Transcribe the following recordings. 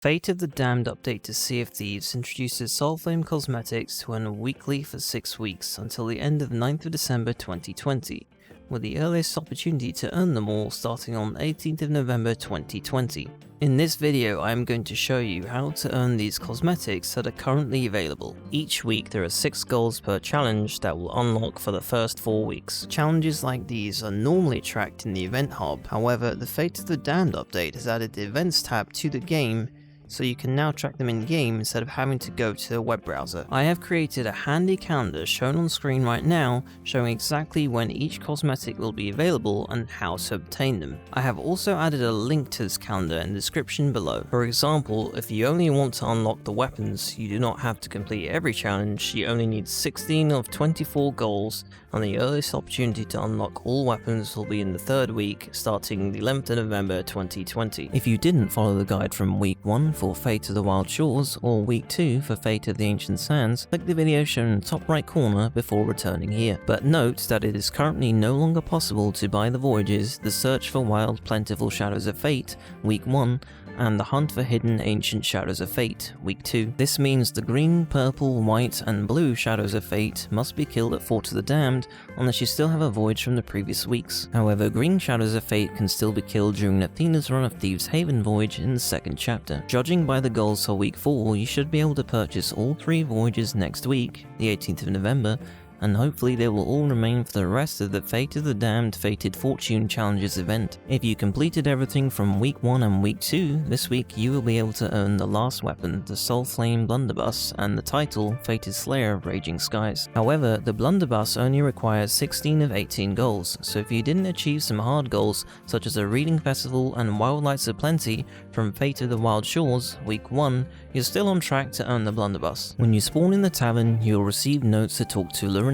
Fate of the Damned update to Sea of Thieves introduces Soulflame cosmetics to earn weekly for 6 weeks until the end of 9th of December 2020, with the earliest opportunity to earn them all starting on 18th of November 2020. In this video I am going to show you how to earn these cosmetics that are currently available. Each week there are 6 goals per challenge that will unlock for the first 4 weeks. Challenges like these are normally tracked in the event hub, however the Fate of the Damned update has added the events tab to the game, so you can now track them in game instead of having to go to the web browser. I have created a handy calendar shown on screen right now showing exactly when each cosmetic will be available and how to obtain them. I have also added a link to this calendar in the description below. For example, if you only want to unlock the weapons, you do not have to complete every challenge, you only need 16 of 24 goals, and the earliest opportunity to unlock all weapons will be in the 3rd week, starting the 11th of November 2020. If you didn't follow the guide from week 1 for Fate of the Wild Shores, or week 2 for Fate of the Ancient Sands, click the video shown in the top right corner before returning here. But note that it is currently no longer possible to buy the voyages, the Search for Wild Plentiful Shadows of Fate, week 1, and the Hunt for Hidden Ancient Shadows of Fate, week 2. This means the green, purple, white, and blue Shadows of Fate must be killed at Fort of the Damned unless you still have a voyage from the previous weeks. However, green Shadows of Fate can still be killed during Athena's run of Thieves Haven voyage in the 2nd chapter. Judging by the goals for week 4, you should be able to purchase all 3 voyages next week, the 18th of November, and hopefully they will all remain for the rest of the Fate of the Damned Fated Fortune Challenges event. If you completed everything from week 1 and week 2, this week you will be able to earn the last weapon, the Soulflame Blunderbuss, and the title, Fated Slayer of Raging Skies. However, the Blunderbuss only requires 16 of 18 goals, so if you didn't achieve some hard goals, such as a Reading Festival and Wild Lights of Plenty from Fate of the Wild Shores, week 1, you're still on track to earn the Blunderbuss. When you spawn in the tavern, you'll receive notes to talk to Lorena.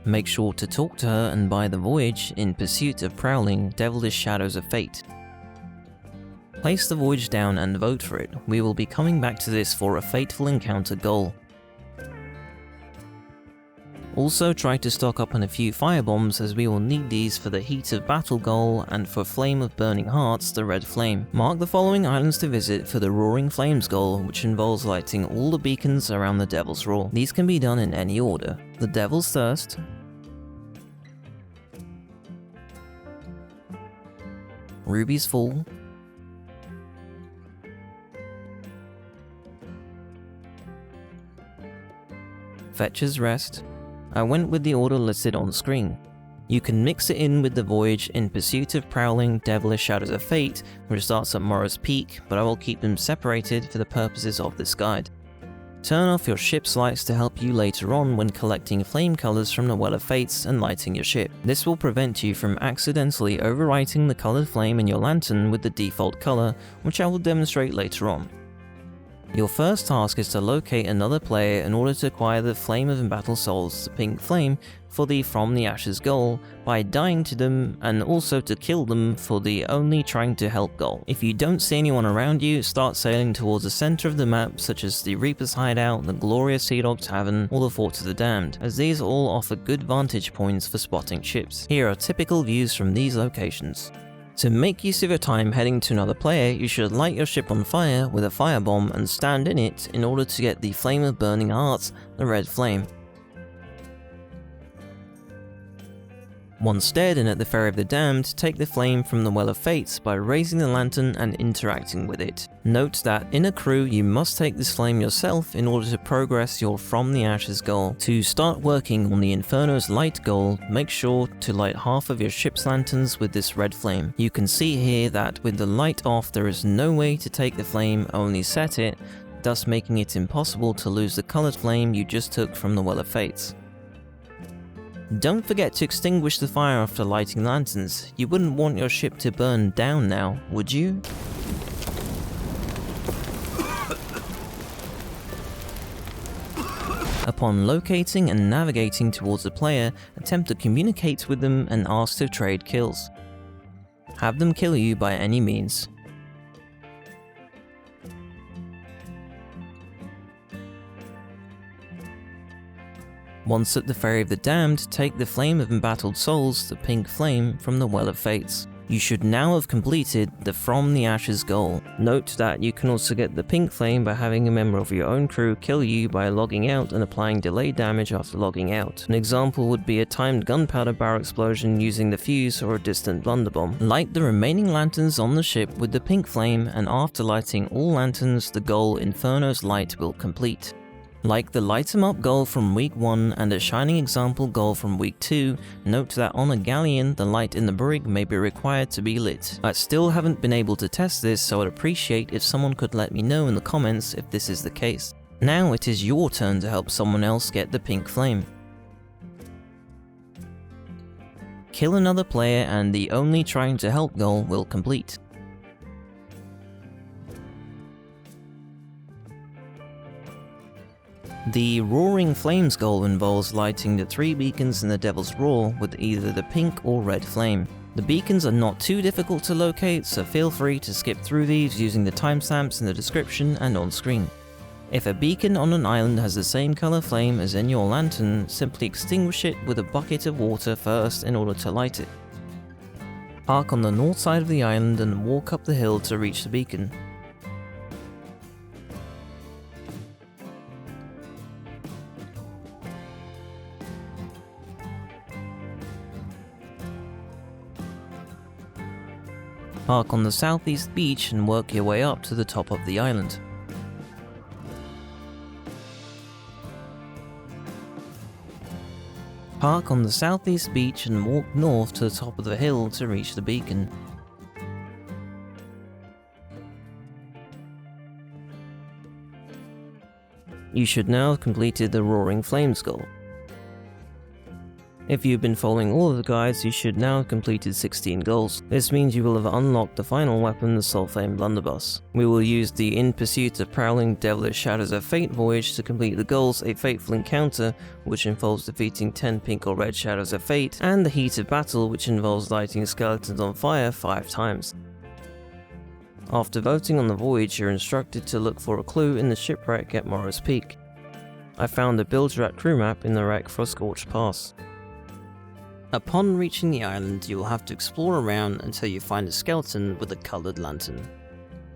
Make sure to talk to her and buy the Voyage In Pursuit of Prowling, Devilish Shadows of Fate. Place the voyage down and vote for it. We will be coming back to this for a Fateful Encounter goal. Also try to stock up on a few Firebombs, as we will need these for the Heat of Battle goal and for Flame of Burning Hearts, the Red Flame. Mark the following islands to visit for the Roaring Flames goal, which involves lighting all the beacons around the Devil's Roar. These can be done in any order: the Devil's Thirst, Ruby's Fall, Fetcher's Rest. I went with the order listed on screen. You can mix it in with the Voyage In Pursuit of Prowling, Devilish Shadows of Fate, which starts at Morrow's Peak, but I will keep them separated for the purposes of this guide. Turn off your ship's lights to help you later on when collecting flame colors from the Well of Fates and lighting your ship. This will prevent you from accidentally overwriting the colored flame in your lantern with the default color, which I will demonstrate later on. Your first task is to locate another player in order to acquire the Flame of Embattled Souls, the pink flame, for the From the Ashes goal by dying to them, and also to kill them for the Only Trying to Help goal. If you don't see anyone around you, start sailing towards the center of the map, such as the Reaper's Hideout, the Glorious Sea Dog Tavern, or the Fort of the Damned, as these all offer good vantage points for spotting ships. Here are typical views from these locations. To make use of your time heading to another player, you should light your ship on fire with a firebomb and stand in it in order to get the Flame of Burning Hearts, the Red Flame. Once stared in at the Ferry of the Damned, take the flame from the Well of Fates by raising the lantern and interacting with it. Note that in a crew you must take this flame yourself in order to progress your From the Ashes goal. To start working on the Inferno's light goal, make sure to light half of your ship's lanterns with this red flame. You can see here that with the light off there is no way to take the flame, only set it, thus making it impossible to lose the colored flame you just took from the Well of Fates. Don't forget to extinguish the fire after lighting lanterns. You wouldn't want your ship to burn down now, would you? Upon locating and navigating towards a player, attempt to communicate with them and ask to trade kills. Have them kill you by any means. Once at the Ferry of the Damned, take the Flame of Embattled Souls, the pink flame, from the Well of Fates. You should now have completed the From the Ashes goal. Note that you can also get the pink flame by having a member of your own crew kill you by logging out and applying delayed damage after logging out. An example would be a timed gunpowder barrel explosion using the fuse or a distant blunderbomb. Light the remaining lanterns on the ship with the pink flame, and after lighting all lanterns, the goal Inferno's Light will complete. Like the Light 'em Up goal from week 1 and a Shining Example goal from week 2, note that on a galleon, the light in the brig may be required to be lit. I still haven't been able to test this, so I'd appreciate if someone could let me know in the comments if this is the case. Now it is your turn to help someone else get the pink flame. Kill another player and the Only Trying to Help goal will complete. The Roaring Flames goal involves lighting the 3 beacons in the Devil's Roar with either the pink or red flame. The beacons are not too difficult to locate, so feel free to skip through these using the timestamps in the description and on screen. If a beacon on an island has the same colour flame as in your lantern, simply extinguish it with a bucket of water first in order to light it. Park on the north side of the island and walk up the hill to reach the beacon. Park on the southeast beach and work your way up to the top of the island. Park on the southeast beach and walk north to the top of the hill to reach the beacon. You should now have completed the Roaring Flames goal. If you've been following all of the guides, you should now have completed 16 goals. This means you will have unlocked the final weapon, the Soulflame Blunderbuss. We will use the In Pursuit of Prowling Devilish Shadows of Fate voyage to complete the goals A Fateful Encounter, which involves defeating 10 pink or red Shadows of Fate, and the Heat of Battle, which involves lighting skeletons on fire 5 times. After voting on the voyage, you're instructed to look for a clue in the shipwreck at Morrow's Peak. I found a Build-Rat crew map in the wreck for Scorched Pass. Upon reaching the island, you will have to explore around until you find a skeleton with a coloured lantern.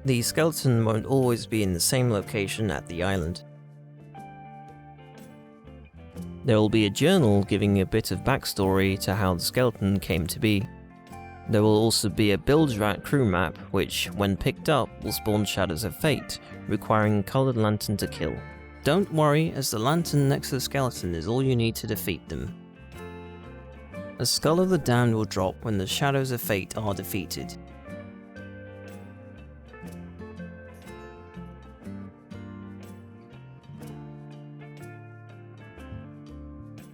The skeleton won't always be in the same location at the island. There will be a journal giving a bit of backstory to how the skeleton came to be. There will also be a Build-Rat crew map, which, when picked up, will spawn Shadows of Fate, requiring a coloured lantern to kill. Don't worry, as the lantern next to the skeleton is all you need to defeat them. A Skull of the Damned will drop when the Shadows of Fate are defeated.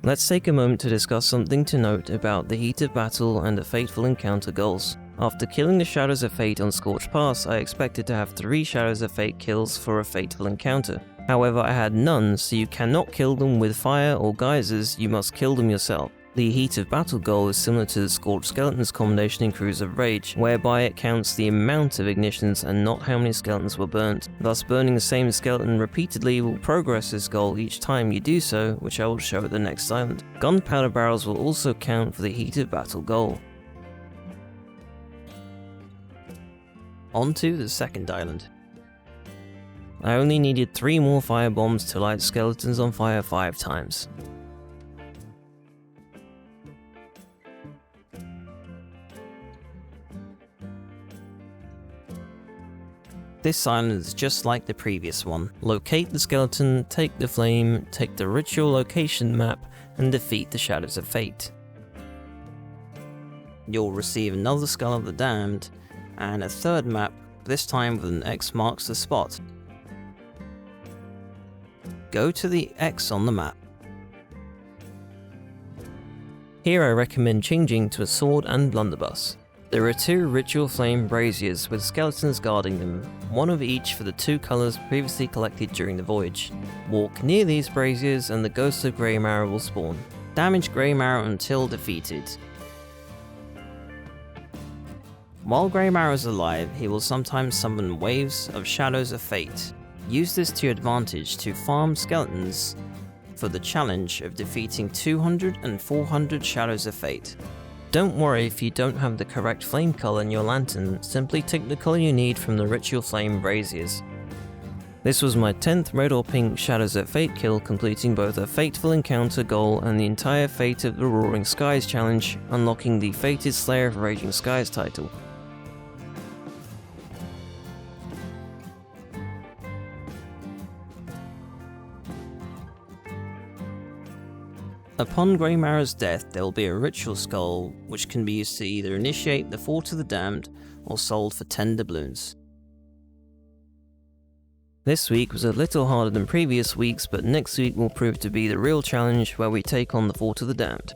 Let's take a moment to discuss something to note about the Heat of Battle and the Fateful Encounter goals. After killing the Shadows of Fate on Scorched Pass, I expected to have 3 Shadows of Fate kills for a Fateful Encounter. However, I had none, so you cannot kill them with fire or geysers, you must kill them yourself. The Heat of Battle goal is similar to the Scorched Skeletons combination in Cruise of Rage, whereby it counts the amount of ignitions and not how many skeletons were burnt. Thus, burning the same skeleton repeatedly will progress this goal each time you do so, which I will show at the next island. Gunpowder barrels will also count for the Heat of Battle goal. On to the second island. I only needed 3 more firebombs to light skeletons on fire 5 times. This island is just like the previous one. Locate the skeleton, take the flame, take the ritual location map, and defeat the Shadows of Fate. You'll receive another Skull of the Damned, and a third map, this time with an X marks the spot. Go to the X on the map. Here I recommend changing to a sword and blunderbuss. There are 2 ritual flame braziers with skeletons guarding them, one of each for the 2 colours previously collected during the voyage. Walk near these braziers and the Ghost of Grey Marrow will spawn. Damage Grey Marrow until defeated. While Grey Marrow is alive, he will sometimes summon waves of Shadows of Fate. Use this to your advantage to farm skeletons for the challenge of defeating 200 and 400 Shadows of Fate. Don't worry if you don't have the correct flame colour in your lantern, simply take the colour you need from the Ritual Flame braziers. This was my 10th red or pink Shadows of Fate kill, completing both a Fateful encounter goal and the entire Fate of the Roaring Skies challenge, unlocking the Fated Slayer of Raging Skies title. Upon Greymara's death, there will be a ritual skull, which can be used to either initiate the Fort of the Damned, or sold for 10 doubloons. This week was a little harder than previous weeks, but next week will prove to be the real challenge where we take on the Fort of the Damned.